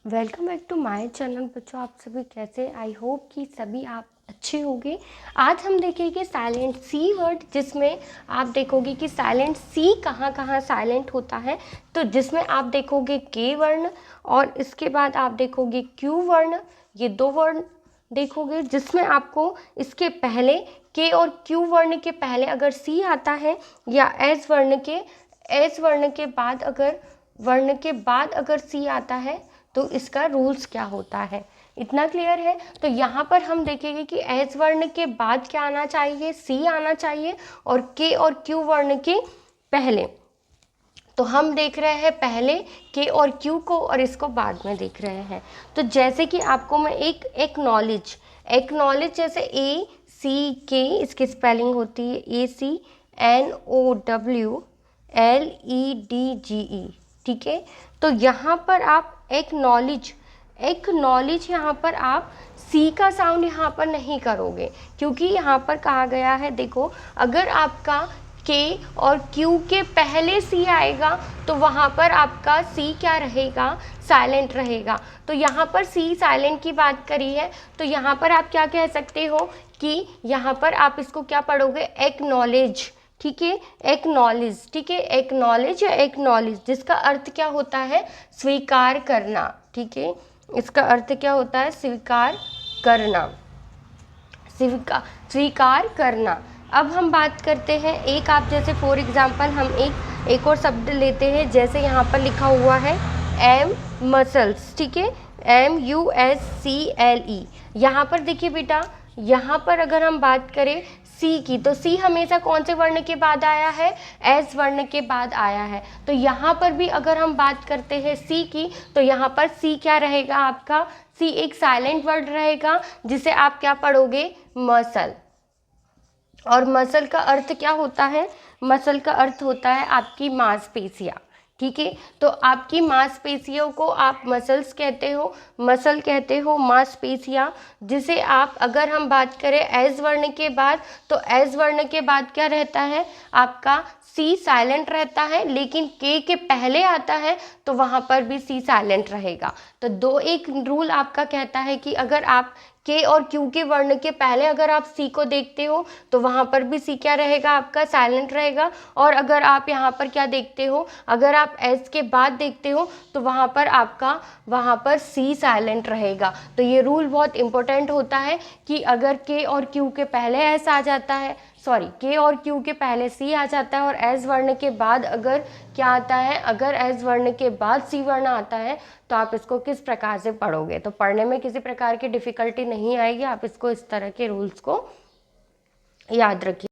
Welcome back to my channel. बच्चों, आप सभी कैसे? आई होप कि सभी आप अच्छे होंगे। आज हम देखेंगे साइलेंट सी वर्ड, जिसमें आप देखोगे कि साइलेंट सी कहाँ कहाँ साइलेंट होता है। तो जिसमें आप देखोगे के वर्ण और इसके बाद आप देखोगे क्यू वर्ण, ये दो वर्ण देखोगे। जिसमें आपको इसके पहले के और क्यू वर्ण के पहले अगर सी आता है या एस वर्ण के बाद अगर सी आता है तो इसका रूल्स क्या होता है, इतना क्लियर है। तो यहाँ पर हम देखेंगे कि एस वर्ण के बाद क्या आना चाहिए, सी आना चाहिए, और के और क्यू वर्ण के पहले। तो हम देख रहे हैं पहले के और क्यू को और इसको बाद में देख रहे हैं। तो जैसे कि आपको मैं एक एक्नॉलेज जैसे ए सी के, इसकी स्पेलिंग होती है ACNOWLEDGE, ठीक है। तो यहाँ पर आप एक्नॉलेज यहाँ पर आप सी का साउंड यहाँ पर नहीं करोगे, क्योंकि यहाँ पर कहा गया है, देखो, अगर आपका के और क्यू के पहले सी आएगा तो वहाँ पर आपका सी क्या रहेगा, साइलेंट रहेगा। तो यहाँ पर सी साइलेंट की बात करी है, तो यहाँ पर आप क्या कह सकते हो कि यहाँ पर आप इसको क्या पढ़ोगे, एक्नॉलेज, ठीक है, एक्नॉलेज, ठीक है, एक्नॉलेज या एक्नॉलेज, जिसका अर्थ क्या होता है, स्वीकार करना, ठीक है। इसका अर्थ क्या होता है, स्वीकार करना, स्वीकार करना। अब हम बात करते हैं एक, आप जैसे फॉर एग्जांपल हम एक और शब्द लेते हैं, जैसे यहाँ पर लिखा हुआ है एम मसल्स, ठीक है, MUSCLE। यहाँ पर देखिए बेटा, यहाँ पर अगर हम बात करें सी की, तो सी हमेशा कौन से वर्ण के बाद आया है, एस वर्ण के बाद आया है। तो यहाँ पर भी अगर हम बात करते हैं सी की, तो यहाँ पर सी क्या रहेगा आपका, सी एक साइलेंट वर्ड रहेगा, जिसे आप क्या पढ़ोगे, मसल। और मसल का अर्थ क्या होता है, मसल का अर्थ होता है आपकी मांसपेशियाँ, ठीक है। तो आपकी मांसपेशियों को आप मसल्स कहते हो, मसल कहते हो, मांसपेशियाँ, जिसे आप, अगर हम बात करें एस वर्ण के बाद, तो एस वर्ण के बाद क्या रहता है आपका, सी साइलेंट रहता है, लेकिन के पहले आता है तो वहाँ पर भी सी साइलेंट रहेगा। तो एक रूल आपका कहता है कि अगर आप के और क्यू के वर्ण के पहले अगर आप सी को देखते हो तो वहाँ पर भी सी क्या रहेगा आपका, साइलेंट रहेगा। और अगर आप यहाँ पर क्या देखते हो, अगर आप एस के बाद देखते हो तो वहाँ पर सी साइलेंट रहेगा। तो ये रूल बहुत इंपॉर्टेंट होता है कि अगर के और क्यू के पहले एस आ जाता है, के और क्यू के पहले सी आ जाता है, और एस वर्ण के बाद अगर क्या आता है, अगर एस वर्ण के बाद सी वर्ण आता है, तो आप इसको किस प्रकार से पढ़ोगे। तो पढ़ने में किसी प्रकार की डिफ़िकल्टी नहीं आएगी, आप इसको इस तरह के रूल्स को याद रखिए।